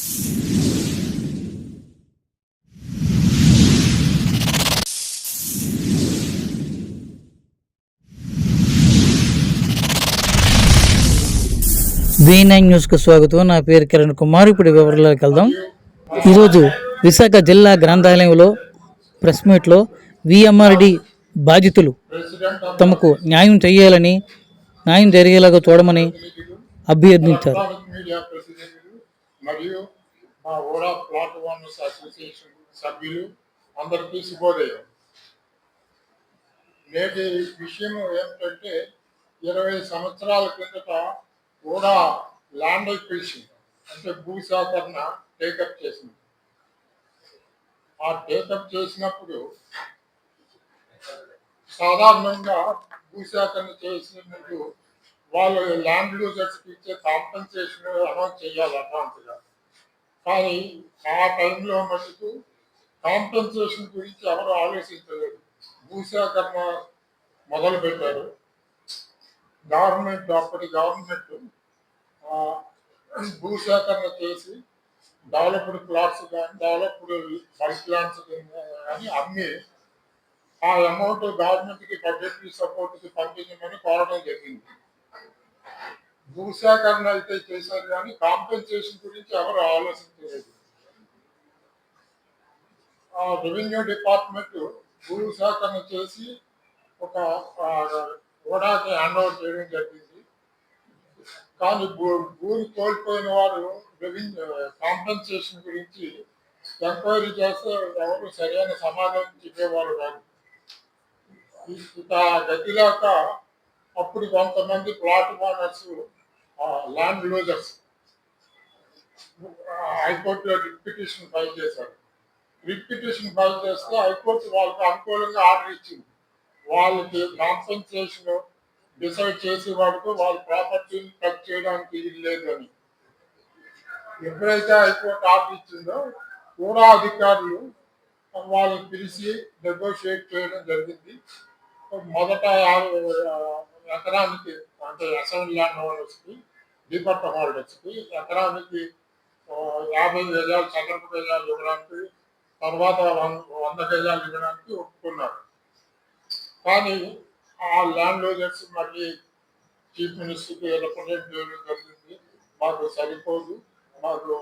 V9 న్యూస్కు స్వాగతం. నా పేరు కిరణ్ కుమార్. ఇప్పుడు వివరాలకు వెళ్దాం. ఈరోజు విశాఖ జిల్లా గ్రంథాలయంలో ప్రెస్ మీట్లో విఎంఆర్డి బాధితులు తమకు న్యాయం జరిగేలాగా చూడమని అభ్యర్థించారు. మరియు మా ఓడా ప్లాట్ ఓనర్స్ అసోసియేషన్ సభ్యులు అందరికీ శుభోదయం. నేటి విషయం ఏమిటంటే 20 సంవత్సరాల కిందట కూడా ల్యాండ్ ఎక్విజిషన్ అంటే భూసేకరణ టేకప్ చేసింది. ఆ టేకప్ చేసినప్పుడు సాధారణంగా భూసేకరణ చేసినప్పుడు వాళ్ళు ల్యాండ్ లూజర్స్కి ఇచ్చే కాంపెన్సేషన్ అనౌన్స్ చేయాలి అడ్వాన్స్గా. కానీ ఆ టైంలో మటుకు కాంపెన్సేషన్ గురించి ఎవరు ఆలోచించలేదు. భూసేకరణ మొదలుపెట్టారు. అప్పటి గవర్నమెంట్ భూసేకరణ చేసి డెవలప్డ్ ప్లాట్స్ కానీ డెవలప్డ్ బల్క్ ల్యాండ్స్ కానీ అమ్మి ఆ అమౌంట్ గవర్నమెంట్కి బడ్జెటరీ సపోర్ట్కి పంపించమని కోరడం జరిగింది. భూసేకరణ అయితే చేశారు కానీ కాంపెన్సేషన్ గురించి ఎవరు ఆలోచించలేదు. రెవెన్యూ డిపార్ట్మెంట్ భూసేకరణ చేసి ఒక ఓడాకి హ్యాండ్ ఓవర్ చేయడం జరిగింది. కానీ భూమి కోల్పోయిన వారు కాంపెన్సేషన్ గురించి ఎంక్వైరీ చేస్తే ఎవరు సరైన సమాధానం చెప్పేవారు కాదు. ఇక గతిలేక అప్పుడు కొంతమంది ప్లాట్ ఓనర్స్ ల్యాండ్ లూజర్స్ హైకోర్టులో రిట్ పిటిషన్ ఫైల్ చేశారు. రిట్ పిటిషన్ ఫైల్ చేస్తే హైకోర్టు వాళ్ళకి అనుకూలంగా ఆర్డర్ ఇచ్చింది. వాళ్ళకి కాంపెన్సేషన్ డిసైడ్ చేసే వరకు వాళ్ళ ప్రాపర్టీని టచ్ చేయడానికి లేదు అని. ఎప్పుడైతే హైకోర్టు ఆర్డర్ ఇచ్చిందో కూడా అధికారులు వాళ్ళని పిలిచి నెగోషియేట్ చేయడం జరిగింది. మొదట ఎకరానికి అంటే అసైన్ ల్యాండ్ హోల్డర్స్కి డిపట్ట హోల్డర్స్కి ఎకరానికి 50 గజాలు చదరపు గజాలు ఇవ్వడానికి, తర్వాత 100 గజాలు ఇవ్వడానికి ఒప్పుకున్నారు. కానీ ఆ ల్యాండ్ లూజర్స్ మళ్ళీ చీఫ్ మినిస్టర్కి రిప్రజెంట్ చేయడం జరిగింది. మాకు సరిపోదు, మాకు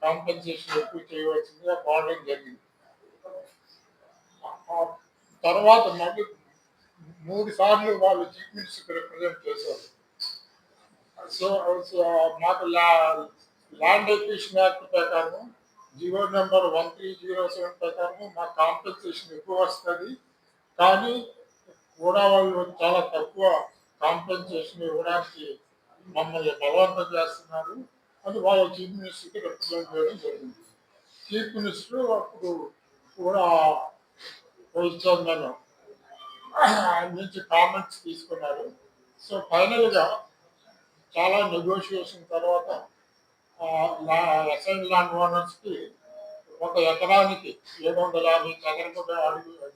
కాంపెన్సేషన్ ఎక్కువ చేయవలసిందిగా కోరడం జరిగింది. తర్వాత మళ్ళీ 3 సార్లు వాళ్ళు చీఫ్ మినిస్టర్కి రిప్రజెంట్ చేశారు. సో మాకు ల్యాండ్ ఎక్విజిషన్ యాక్ట్ ప్రకారం జీవో నెంబర్ 1307 ప్రకారం మాకు కాంపెన్సేషన్ ఎక్కువ వస్తుంది. కానీ కూడా వాళ్ళు చాలా తక్కువ కాంపెన్సేషన్ ఇవ్వడానికి మమ్మల్ని బలవంతం చేస్తున్నారు అని వాళ్ళ చీఫ్ మినిస్టర్కి రిప్రజెంట్ చేయడం జరిగింది. చీఫ్ మినిస్టర్ అప్పుడు కూడా వైస్ చైర్మన్ నుంచి కామెంట్స్ తీసుకున్నారు. సో ఫైనల్గా చాలా నెగోషియేషన్ తర్వాత అసైన్ ల్యాండ్ ఓనర్స్కి ఒక ఎకరానికి 750 చదరపు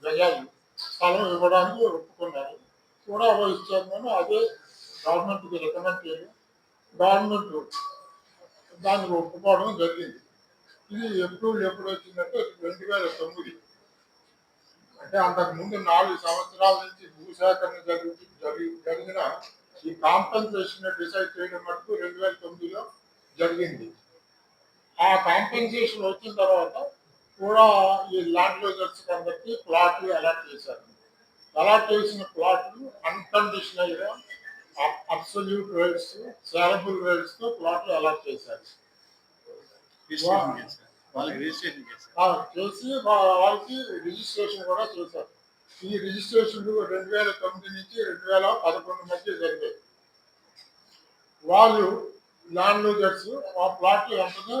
గజాలు స్థలం ఇవ్వడానికి ఒప్పుకున్నారు. కూడా వైస్ చైర్మన్ అదే గవర్నమెంట్కి రికమెండ్ చేయడం, గవర్నమెంట్ దానికి ఒప్పుకోవడం జరిగింది. ఇది ఎప్పుడు వచ్చిందంటే 2009. అంటే అంతకుముందు 4 సంవత్సరాల నుంచి భూసేకరణ జరిగిన ఈ కాంపెన్సేషన్ డిసైడ్ చేయడం మటుకు 2009లో జరిగింది. ఆ కాంపెన్సేషన్ వచ్చిన తర్వాత కూడా ఈ ల్యాండ్ లూజర్స్ అందరికీ ప్లాట్లు అలాట్ చేశారు. అలాట్ చేసిన ప్లాట్లు అన్కండిషనల్గా అబ్సల్యూట్ రైట్స్, సేలబుల్ రైట్స్తో ప్లాట్లు అలాట్ చేశారు. చేసి వాళ్ళకి రిజిస్ట్రేషన్ కూడా చేశారు. ఈ రిజిస్ట్రేషన్ 2009 నుంచి 2011 మధ్య జరిగాయి. వాళ్ళు ల్యాండ్ లూజర్స్ ఆ ప్లాట్లు వెంటనే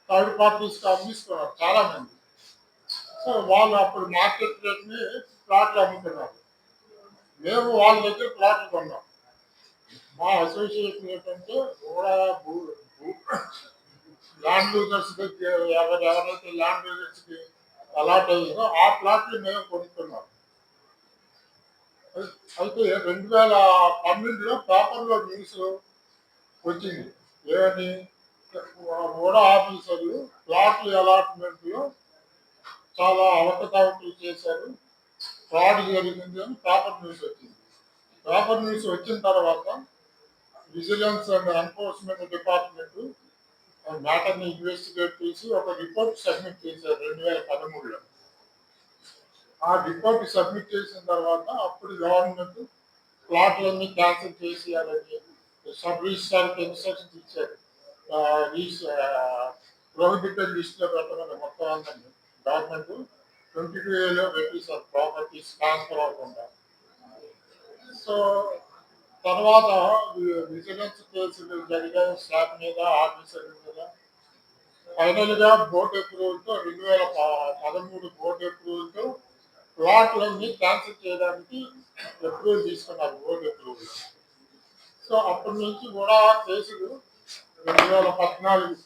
థర్డ్ పార్టీస్కి అమ్మిస్తున్నారు చాలా మంది. సో వాళ్ళు అప్పుడు మార్కెట్ రేట్ని ప్లాట్లు అమ్ముతున్నారు. మేము వాళ్ళ దగ్గర ప్లాట్లు కొన్నాం. మా అసోసియేషన్ ఏంటంటే కూడా ల్యాండ్ లూజర్స్ ఎవరైతే ల్యాండ్ లూజర్స్కి అలాట్ అయ్యిందో ఆ ప్లాట్లు మేము కొనుక్కున్నాం. అయితే 2012లో పేపర్లో న్యూస్ వచ్చింది. ఏమని ఓడా ఆఫీసర్లు ప్లాట్ల అలాట్మెంట్లో చాలా అవకతవకలు చేశారు, ఫ్రాడ్ జరిగింది అని పేపర్ న్యూస్ వచ్చింది. పేపర్ న్యూస్ వచ్చిన తర్వాత విజిలెన్స్ అండ్ ఎన్ఫోర్స్మెంట్ డిపార్ట్మెంట్ మ్యాటర్ని ఇన్వెస్టిగేట్ చేసి ఒక రిపోర్ట్ సబ్మిట్ చేశారు 2013లో. ఆ రిపోర్ట్ సబ్మిట్ చేసిన తర్వాత అప్పుడు గవర్నమెంట్ ప్లాట్లన్నీ క్యాన్సిల్ చేసేయాలని సబ్ రిజిస్ట్రార్కి ఇన్స్ట్రక్షన్స్ ఇచ్చారు. ప్రొహిబిటెడ్ లిస్ట్లో పెట్టమని మొత్తం అందరినీ గవర్నమెంట్ 22A పెట్టేశారు ప్రాపర్టీస్ ట్రాన్స్ఫర్ అవ్వకుండా. సో తర్వాత విజిలెన్స్ కేసులు జరిగాయి స్టాఫ్ మీద, ఆఫీసర్ల మీద. ఫైనల్గా బోర్డు అప్రూవల్తో 2013 బోర్డు అప్రూవల్తో ప్లాట్లన్నీ క్యాన్సిల్ చేయడానికి అప్రూవల్ తీసుకున్నారు బోర్డు అప్రూవల్. సో అప్పటి నుంచి కూడా కేసులు 2014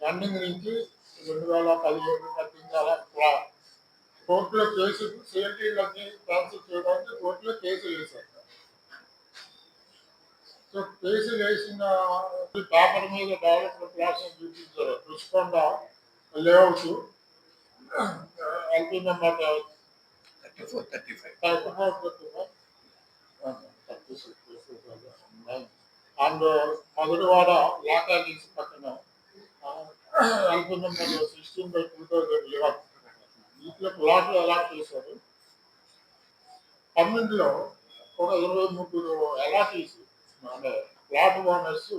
ఎండింగ్ నుంచి 2017 మధ్య అలా కోర్టులో కేసులు సిఎల్టీలన్నీ క్యాన్సిల్ చేయడానికి కోర్టులో కేసులు వేశారు. సో కేసులు వేసిన పేపర్ మీద డెవలప్మెంట్ ప్లాట్స్ అని చూపించారు. Rushikonda layout LP number 34, and Madhurawada law college పక్కన ఎల్పీ నెంబర్ 16/2011 వీటిలో ప్లాట్లు అలాట్ చేశారు. 12లో ఒక 23 అలాటీస్ అంటే ప్లాట్ ఓనర్స్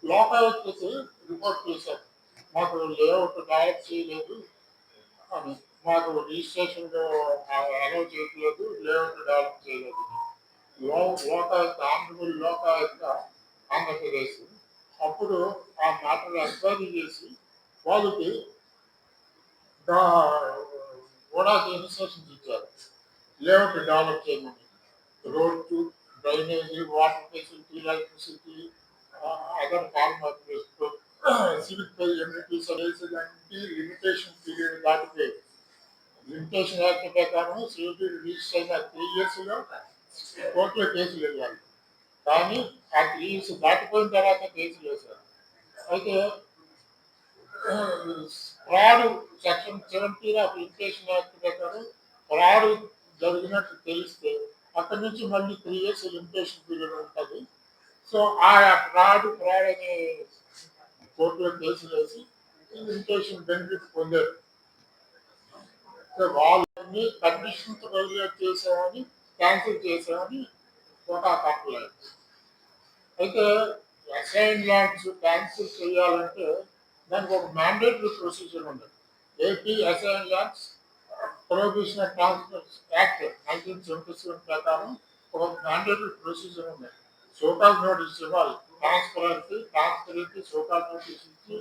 లోకాయుక్తకి రిపోర్ట్ చేశారు, మాకు లేఅవుట్ డెవలప్ చేయలేదు అని, మాకు రిజిస్ట్రేషన్ అలౌ చేయట్లేదు, లేఅవుట్ డెవలప్ చేయలేదు. లోకాయుక్త ఆనరబుల్ లోకాయుక్త ఆంధ్రప్రదేశ్ అప్పుడు ఆ మ్యాటర్ ఎంక్వైరీ చేసి వాళ్ళకి కూడా ఇన్స్ట్రక్షన్స్ ఇచ్చారు లేఅవుట్ డెవలప్ చేయమని. Roads, drainage, water facility, electricity, other farmers, civic amenities అనేసి లిమిటేషన్ పీరియడ్ దాటిపోయి లిమిటేషన్ యాక్ట్ ప్రకారం సివిటీ రిజిస్టర్ అయిన 3 yearsలో కోర్టులో కేసులు వెళ్ళాలి. కానీ ఆ 3 years దాటిపోయిన తర్వాత కేసులు వేశారు. అయితే fraud section 17 of limitation act ప్రకారం ఫ్రాడ్ జరిగినట్టు తెలిస్తే అక్కడి నుంచి మళ్ళీ 3 years లిమిటేషన్ పీరియడ్ ఉంటుంది. సో ఆ ఫ్రాడ్ అనే కోర్టులో కేసులు వేసి లిమిటేషన్ బెనిఫిట్ పొందారు. సో వాళ్ళని కండిషన్స్ వైలేట్ చేసామని క్యాన్సిల్ చేసామని ఒక కంప్లైంట్. అయితే అసైన్ ల్యాండ్స్ క్యాన్సిల్ చేయాలంటే దానికి ఒక మ్యాండేటరీ ప్రొసీజర్ ఉంది. AP assign lands prohibition of transfer act 1977 ప్రకారం ఒక మ్యాండేటరీ ప్రొసీజర్ ఉంది. సోకాల్ నోటీస్ ఇవ్వాలి, ట్రాన్స్ఫర్కి సోకాల్ నోటీస్ ఇచ్చి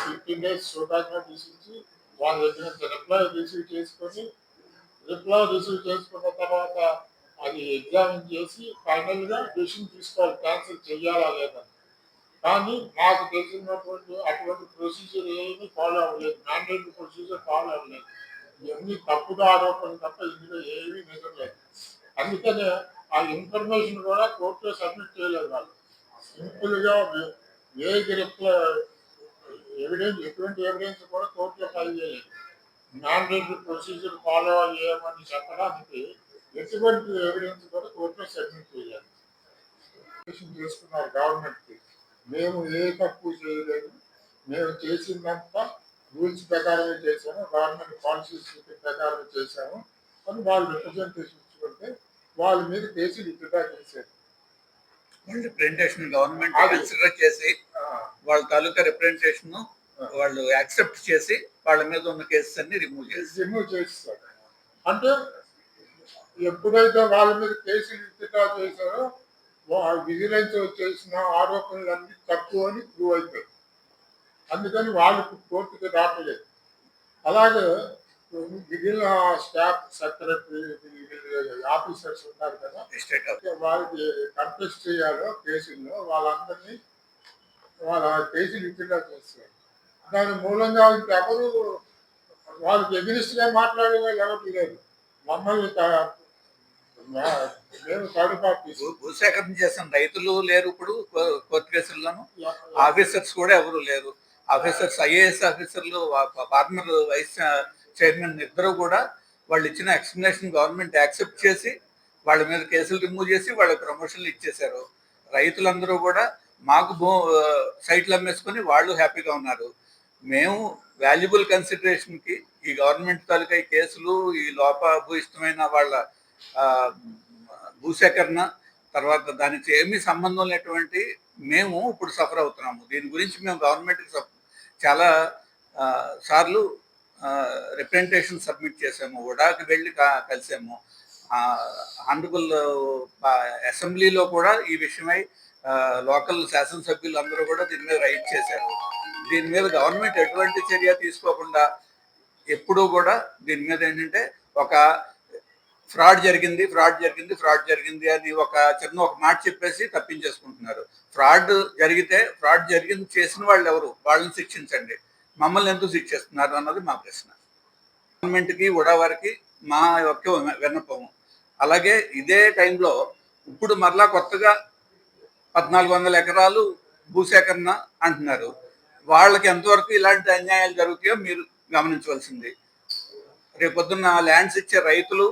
15 days సోకాల్ నోటీస్ ఇచ్చి వాళ్ళ దగ్గర నుంచి రిప్లై రిసీవ్ చేసుకున్న తర్వాత అది ఎగ్జామిన్ చేసి ఫైనల్గా డెసిషన్ తీసుకోవాలి క్యాన్సిల్ చేయాలా లేదా. కానీ నాకు తెలిసినటువంటి అటువంటి ప్రొసీజర్ ఏమీ ఫాలో అవ్వలేదు, మ్యాండేటరీ ప్రొసీజర్ ఫాలో అవ్వలేదు. ఇవన్నీ తప్పుగా ఆరోపణలు తప్ప ఇందులో ఏమీ నిజం లేదు. అందుకనే ఆ ఇన్ఫర్మేషన్ కూడా కోర్టులో సబ్మిట్ చేయలేదు వాళ్ళు. సింపుల్గా ఎటువంటి ఎవిడెన్స్ కూడా కోర్టులో ఫైల్ చేయలేదు. మ్యాండేటరీ ప్రొసీజర్ ఫాలో చేయమని చెప్పడానికి ఎటువంటి ఎవిడెన్స్ కూడా కోర్టులో సబ్మిట్ చేయలేదు. చేసుకున్నారు గవర్నమెంట్కి, మేము ఏ తప్పు చేయలేదు, మేము చేసిందంతా రూల్స్ ప్రకారమే చేశాము, గవర్నమెంట్ పాలసీస్ ప్రకారమే చేశాము అని వాళ్ళు రిప్రజెంటేషన్ ఇచ్చుకుంటే వాళ్ళ మీద కేసులు విత్డ్రా చేశారు. రిప్రజెంటేషన్ గవర్నమెంట్ కన్సిడర్ చేసి వాళ్ళ తాలూకా రిప్రజెంటేషన్ వాళ్ళు యాక్సెప్ట్ చేసి వాళ్ళ మీద ఉన్న కేసెస్ అన్ని రిమూవ్ చేస్తారు. అంటే ఎప్పుడైతే వాళ్ళ మీద కేసులు విత్డ్రా చేశారో విజిలెన్స్ చేసిన ఆరోపణలన్నీ తప్పు అని ప్రూవ్ అయిపోయి, అందుకని వాళ్ళకి కోర్టుకి రావట్లేదు. అలాగే మిగిలిన స్టాఫ్ సెక్రటరీ ఆఫీసర్స్ ఉన్నారు కదా, వాళ్ళకి కంటెస్ట్ చేయాలో కేసుల్లో వాళ్ళందరినీ వాళ్ళ కేసులు విత్డ్రా చేస్తారు. దాని మూలంగా ఇంకెవరు వాళ్ళకి ఎగ్నిస్ట్గా మాట్లాడే వాళ్ళు ఎవరు లేదు. మమ్మల్ని మేము థర్డ్ పార్టీస్. భూసేకరణ చేసిన రైతులు లేరు ఇప్పుడు కోర్టు కేసుల్లోనూ, ఆఫీసర్స్ కూడా ఎవరు లేరు. ఆఫీసర్స్, ఐఏఎస్ ఆఫీసర్లు, ఫార్మర్ వైస్ చైర్మన్ ఇద్దరు కూడా వాళ్ళు ఇచ్చిన ఎక్స్ప్లెనేషన్ గవర్నమెంట్ యాక్సెప్ట్ చేసి వాళ్ళ మీద కేసులు రిమూవ్ చేసి వాళ్ళకి ప్రమోషన్లు ఇచ్చేశారు. రైతులందరూ కూడా మాకు సైట్లు అమ్మేసుకొని వాళ్ళు హ్యాపీగా ఉన్నారు. మేము వాల్యుబుల్ కన్సిడరేషన్కి ఈ గవర్నమెంట్ తాలూకా ఈ కేసులు, ఈ లోపభూయిష్టమైన వాళ్ళ భూసేకరణ, తర్వాత దానికి ఏమీ సంబంధం లేనటువంటి మేము ఇప్పుడు సఫర్ అవుతున్నాము. దీని గురించి మేము గవర్నమెంట్కి చాలా సార్లు రిప్రజెంటేషన్ సబ్మిట్ చేసాము, ఉడాకి వెళ్ళి కలిసాము. ఆనరబుల్ అసెంబ్లీలో కూడా ఈ విషయమై లోకల్ శాసనసభ్యులు అందరూ కూడా దీని మీద రైట్ చేశారు. దీని మీద గవర్నమెంట్ ఎటువంటి చర్య తీసుకోకుండా ఎప్పుడూ కూడా దీని మీద ఏంటంటే ఒక ఫ్రాడ్ జరిగింది అని ఒక మాట చెప్పేసి తప్పించేసుకుంటున్నారు. ఫ్రాడ్ జరిగింది చేసిన వాళ్ళు ఎవరు, వాళ్ళని శిక్షించండి, మమ్మల్ని ఎందుకు శిక్షిస్తున్నారు అన్నది మా ప్రశ్న. గవర్నమెంట్కి, ఉడావారికి మా యొక్క విన్నపము. అలాగే ఇదే టైంలో ఇప్పుడు మరలా కొత్తగా 1400 ఎకరాలు భూసేకరణ అంటున్నారు. వాళ్ళకి ఎంతవరకు ఇలాంటి అన్యాయాలు జరుగుతాయో మీరు గమనించవలసింది. రేపొద్దున్న ల్యాండ్స్ ఇచ్చే రైతులు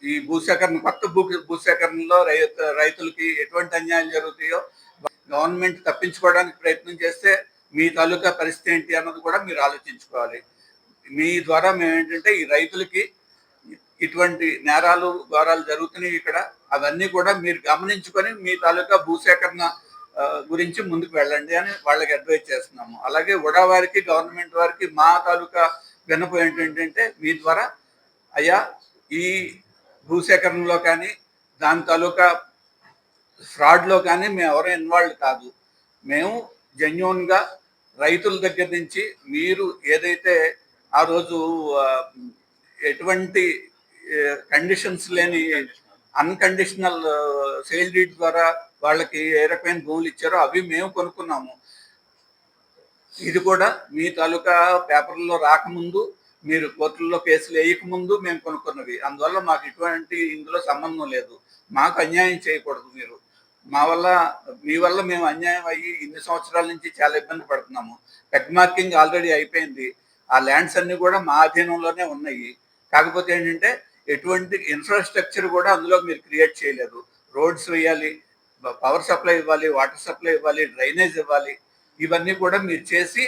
ఈ కొత్త భూసేకరణలో రైతులకి ఎటువంటి అన్యాయాలు జరుగుతాయో, గవర్నమెంట్ తప్పించుకోవడానికి ప్రయత్నం చేస్తే మీ తాలూకా పరిస్థితి ఏంటి అన్నది కూడా మీరు ఆలోచించుకోవాలి. మీ ద్వారా మేము ఏంటంటే ఈ రైతులకి ఇటువంటి నేరాలు ఘోరాలు జరుగుతున్నాయి ఇక్కడ, అవన్నీ కూడా మీరు గమనించుకొని మీ తాలూకా భూసేకరణ గురించి ముందుకు వెళ్ళండి అని వాళ్ళకి అడ్వైజ్ చేస్తున్నాము. అలాగే ఉడావారికి, గవర్నమెంట్ వారికి మా తాలూకా విన్నపం ఏంటంటే మీ ద్వారా అయ్యా ఈ భూసేకరణలో కానీ దాని తాలూకా ఫ్రాడ్లో కానీ మేము ఎవరూ ఇన్వాల్వ్ కాదు. మేము జెన్యూన్గా రైతుల దగ్గర నుంచి మీరు ఏదైతే ఆ రోజు ఎటువంటి కండిషన్స్ లేని అన్కండిషనల్ సేల్ డీడ్ ద్వారా వాళ్ళకి ఏ రకమైన భూములు ఇచ్చారో అవి మేము కొనుక్కున్నాము. ఇది కూడా మీ తాలూకా పేపర్లో రాకముందు, మీరు కోర్టుల్లో కేసులు వేయకముందు మేము కొనుక్కున్నవి. అందువల్ల మాకు ఇటువంటి ఇందులో సంబంధం లేదు. మాకు అన్యాయం చేయకూడదు మీరు. మీ వల్ల మేము అన్యాయం అయ్యి ఇన్ని సంవత్సరాల నుంచి చాలా ఇబ్బంది పడుతున్నాము. పెగ్ మార్కింగ్ ఆల్రెడీ అయిపోయింది. ఆ ల్యాండ్స్ అన్ని కూడా మా అధీనంలోనే ఉన్నాయి. కాకపోతే ఏంటంటే ఎటువంటి ఇన్ఫ్రాస్ట్రక్చర్ కూడా అందులో మీరు క్రియేట్ చేయలేదు. రోడ్స్ వేయాలి, పవర్ సప్లై ఇవ్వాలి, వాటర్ సప్లై ఇవ్వాలి, డ్రైనేజ్ ఇవ్వాలి. ఇవన్నీ కూడా మీరు చేసి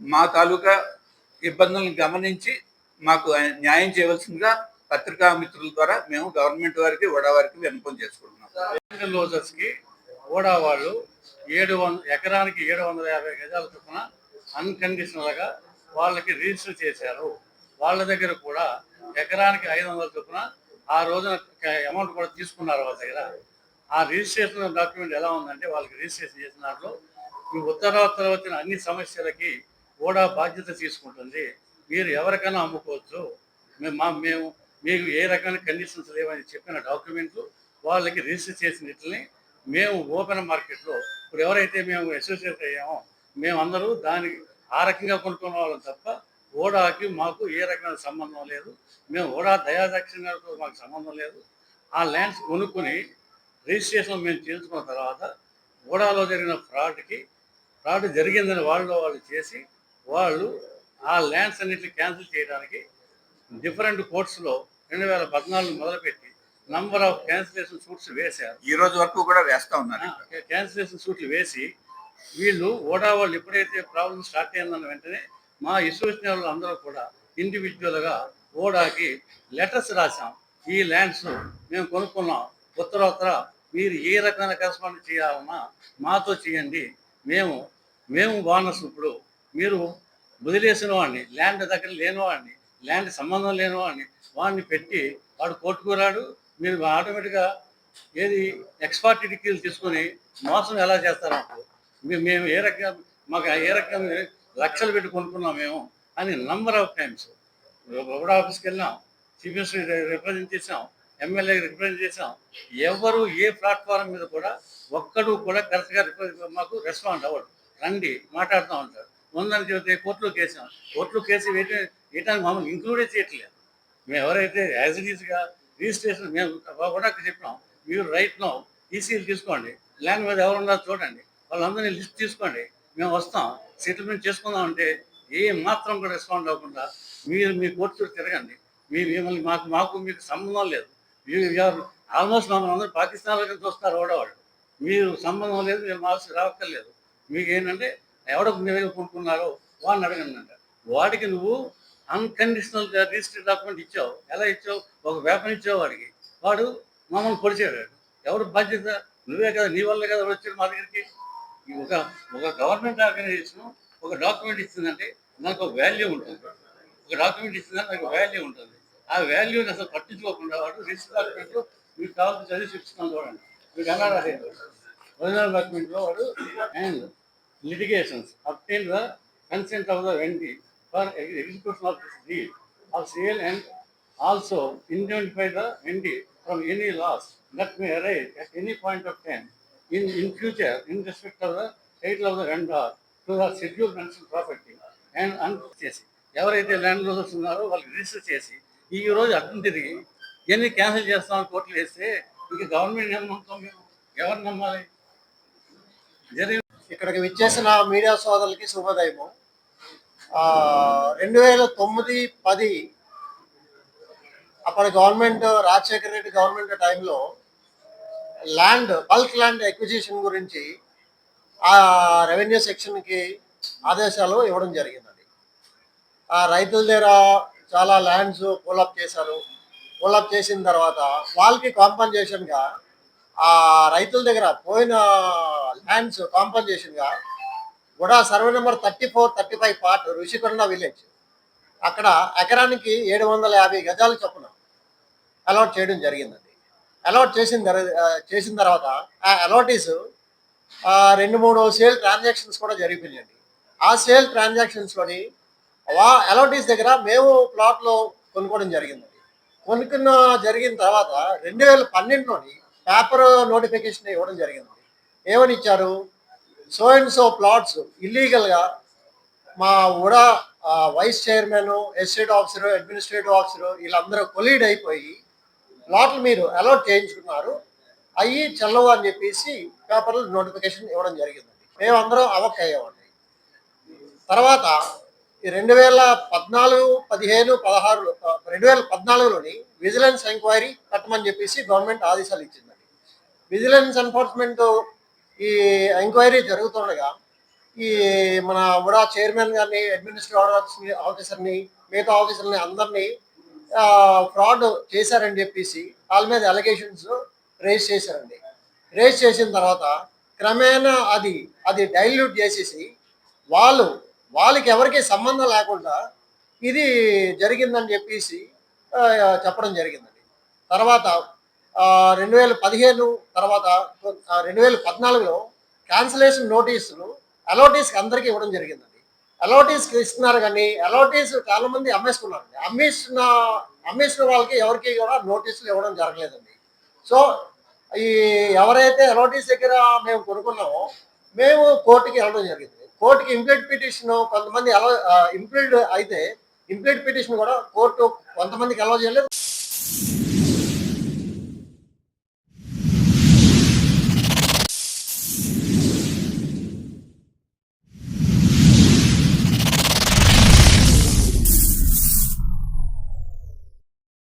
మా తాలూకా ఇబ్బందులను గమనించి మాకు న్యాయం చేయవలసిందిగా పత్రికా మిత్రుల ద్వారా మేము గవర్నమెంట్ వారికి, ఉడావారికి విన్నపం చేసుకుంటున్నాం. లోజర్స్కి ఓడా వాళ్ళు ఎకరానికి 750 గజాల చొప్పున అన్కండిషనల్గా వాళ్ళకి రిజిస్టర్ చేశారు. వాళ్ళ దగ్గర కూడా ఎకరానికి 500 చొప్పున ఆ రోజున అమౌంట్ కూడా తీసుకున్నారు వాళ్ళ దగ్గర. ఆ రిజిస్ట్రేషన్ డాక్యుమెంట్ ఎలా ఉందంటే, వాళ్ళకి రిజిస్ట్రేషన్ చేసిన దాంట్లో ఈ ఉత్తరోత్తర వచ్చిన అన్ని సమస్యలకి ఓడా బాధ్యత తీసుకుంటుంది. మీరు ఎవరికైనా అమ్ముకోవచ్చు, మేము మీకు ఏ రకమైన కండిషన్స్ లేవని చెప్పిన డాక్యుమెంట్లు వాళ్ళకి రిజిస్టర్ చేసినట్లని మేము ఓపెన్ మార్కెట్లో ఇప్పుడు ఎవరైతే మేము అసోసియేట్ అయ్యామో మేమందరూ దానికి ఆ రకంగా కొనుక్కున్న వాళ్ళం తప్ప ఓడాకి మాకు ఏ రకమైన సంబంధం లేదు. మేము ఓడా దయాదక్షిణాలతో మాకు సంబంధం లేదు. ఆ ల్యాండ్స్ కొనుక్కొని రిజిస్ట్రేషన్ మేము చేయించుకున్న తర్వాత ఓడాలో జరిగిన ఫ్రాడ్ జరిగిందని వాళ్ళు చేసి వాళ్ళు ఆ ల్యాండ్స్ అన్నిటిని క్యాన్సిల్ చేయడానికి డిఫరెంట్ కోర్ట్స్లో 2014 మొదలుపెట్టి నంబర్ ఆఫ్ క్యాన్సిలేషన్ సూట్స్ వేశారు. ఈ రోజు వరకు కూడా వేస్తూ ఉన్నారు. క్యాన్సిలేషన్ సూట్లు వేసి వీళ్ళు ఓడా వాళ్ళు ఎప్పుడైతే ప్రాబ్లం స్టార్ట్ అయిందన్న వెంటనే మా అసోసియేషన్ వాళ్ళు అందరూ కూడా ఇండివిజువల్గా ఓడాకి లెటర్స్ రాసాం. ఈ ల్యాండ్స్ మేము కొనుక్కున్నాం, ఉత్తరోత్తర మీరు ఏ రకమైన కరెస్పాండ్ చేయాలన్నా మాతో చేయండి. మేము బానర్స్. ఇప్పుడు మీరు వదిలేసిన వాడిని, ల్యాండ్ దగ్గర లేనివాడిని, ల్యాండ్ సంబంధం లేనివాడిని వాడిని పెట్టి వాడు కోర్టుకురాడు. మీరు ఆటోమేటిక్గా ఏది ఎక్స్పర్ట్ డిగ్రీలు తీసుకొని మోసం ఎలా చేస్తారు? మేము ఏ రకంగా మాకు ఏ రకంగా లక్షలు పెట్టి కొనుక్కున్నాం మేము అని నంబర్ ఆఫ్ టైమ్స్ ఓడా ఆఫీస్కి వెళ్ళాం, చీఫ్ మినిస్టర్ రిప్రజెంట్ చేసాం, ఎమ్మెల్యే రిప్రజెంట్ చేసాం. ఎవరు ఏ ప్లాట్ఫారం మీద కూడా ఒక్కడు కూడా కరెక్ట్గా మాకు రెస్పాండ్ అవ్వడు. రండి మాట్లాడుతూ ఉంటారు. ఉందని చెబితే కోర్టులో కేసాం. కోర్టులో కేసు వేయడానికి మమ్మల్ని ఇంక్లూడే చేయట్లేదు. మేము ఎవరైతే యాజ్ ఇట్ ఈస్గా రిజిస్ట్రేషన్ మేము కూడా చెప్పినాం, మీరు రైట్ నో ఈసీలు తీసుకోండి, ల్యాండ్ మీద ఎవరున్నారో చూడండి, వాళ్ళందరినీ లిస్ట్ తీసుకోండి, మేము వస్తాం సెటిల్మెంట్ చేసుకుందాం అంటే ఏ మాత్రం కూడా రెస్పాండ్ అవ్వకుండా మీరు మీ కోర్టు చుట్టూ తిరగండి, మిమ్మల్ని మాకు మీకు సంబంధం లేదు, ఆల్మోస్ట్ మమ్మల్ని అందరూ పాకిస్తాన్ దగ్గర చూస్తారు ఓడవాళ్ళు, మీరు సంబంధం లేదు, మీరు మాకు రావక్కర్లేదు, మీకు ఏంటంటే ఎవడ మీరు కొనుక్కున్నారో వాడిని అడగండి అంట. వాడికి నువ్వు అన్కండిషనల్ రిజిస్టర్డ్ డాక్యుమెంట్ ఇచ్చావు. ఎలా ఇచ్చావు? ఒక వేపన్ ఇచ్చావు వాడికి, వాడు మమ్మల్ని పొడిచాడు. ఎవరు బాధ్యత? నువ్వే కదా, నీ వల్ల కదా వచ్చాడు మా దగ్గరికి. ఒక ఒక గవర్నమెంట్ ఆర్గనైజేషన్ ఒక డాక్యుమెంట్ ఇచ్చిందంటే దానికి ఒక వాల్యూ ఉంటుంది. ఒక డాక్యుమెంట్ ఇచ్చిందంటే దానికి వాల్యూ ఉంటుంది. ఆ వాల్యూని అసలు పట్టించుకోకుండా వాడు రిజిస్టర్ డాక్యుమెంట్ మీకు కావాల్సిన చదివి చూపిస్తున్నాను చూడండి. మీకు అన్నాడు అదే ఒరిజినల్ డాక్యుమెంట్లో వాడు and litigations obtain the consent of the vendee for execution of this deed of sale and also indemnify the vendee from any loss that may arise at any point of time in future in respect of the title of the vendor to the scheduled mentioned property and చేసి ఎవరైతే land లోసర్స్ ఉన్నారో వాళ్ళకి register చేసి ఈ రోజు అర్థం తిరిగి ఇవన్నీ క్యాన్సిల్ చేస్తామని కోర్టులు వేస్తే ఇక గవర్నమెంట్ ఏం నమ్ముతాం? మేము ఎవరు నమ్మాలి? జరిగిన ఇక్కడికి విచ్చేసిన మీడియా సోదరులకి శుభోదయము. 2009-10 అప్పటి గవర్నమెంట్ రాజశేఖర రెడ్డి గవర్నమెంట్ టైంలో బల్క్ ల్యాండ్ ఎక్విజిషన్ గురించి ఆ రెవెన్యూ సెక్షన్కి ఆదేశాలు ఇవ్వడం జరిగిందండి. ఆ రైతుల దగ్గర చాలా ల్యాండ్స్ పూలప్ చేశారు. పూలప్ చేసిన తర్వాత వాళ్ళకి కాంపన్సేషన్గా ఆ రైతుల దగ్గర పోయిన ల్యాండ్స్ కాంపన్సేషన్గా కూడా survey number 34-35 part Rushikonda village అక్కడ ఎకరానికి 750 గజాలు చొప్పున అలాట్ చేయడం జరిగిందండి. అలాట్ చేసిన తర్వాత ఆ అలాటీస్ 2-3 సేల్ ట్రాన్సాక్షన్స్ కూడా జరిగిపోయాయండి. ఆ సేల్ ట్రాన్సాక్షన్స్లోని అలాటీస్ దగ్గర మేము ప్లాట్లో కొనుక్కోవడం జరిగిందండి. జరిగిన తర్వాత 2012లోని పేపర్ నోటిఫికేషన్ ఇవ్వడం జరిగింది. ఏమని ఇచ్చారు? సో అండ్ సో ప్లాట్స్ ఇల్లీగల్గా మా UDA vice chairman, estate officer, administrative officer వీళ్ళందరూ కొలీడ్ అయిపోయి ప్లాట్లు మీరు అలాట్ చేయించుకున్నారు, అవి చెల్లవు అని చెప్పేసి పేపర్లో నోటిఫికేషన్ ఇవ్వడం జరిగిందండి. మేమందరం అవక్ అయ్యామండి. తర్వాత 2014, 15, 16 2014లోని విజిలెన్స్ ఎంక్వైరీ కట్టమని చెప్పేసి గవర్నమెంట్ ఆదేశాలు ఇచ్చిందండి. విజిలెన్స్ ఎన్ఫోర్స్మెంట్ ఈ ఎంక్వైరీ జరుగుతుండగా ఈ మన ఉడా చైర్మన్ గారిని, అడ్మినిస్ట్రేటివ్ ఆఫీసర్ని, మిగతా ఆఫీసర్ని అందరినీ ఫ్రాడ్ చేశారని చెప్పేసి వాళ్ళ మీద అలిగేషన్స్ రేజ్ చేశారండి. రేజ్ చేసిన తర్వాత క్రమేణా అది డైల్యూట్ చేసేసి వాళ్ళకి ఎవరికి సంబంధం లేకుండా ఇది జరిగిందని చెప్పేసి చెప్పడం జరిగిందండి. తర్వాత 2015 తర్వాత 2014లో క్యాన్సిలేషన్ నోటీసులు అలాటీస్కి అందరికీ ఇవ్వడం జరిగిందండి. అలాటీస్కి ఇస్తున్నారు కానీ అలాటీస్ చాలా మంది అమ్మేసుకున్నారండి. అమ్మేసిన వాళ్ళకి ఎవరికి కూడా నోటీసులు ఇవ్వడం జరగలేదండి. సో ఎవరైతే అలాటీస్ దగ్గర మేము కొనుక్కున్నామో మేము కోర్టుకి వెళ్ళడం జరిగింది. కోర్టుకి ఇంప్లీడ్ పిటిషన్ కొంతమంది ఇంప్లీడ్ అయితే ఇంప్లీడ్ పిటిషన్ కూడా కోర్టు కొంతమందికి అలౌ చేయలేదు.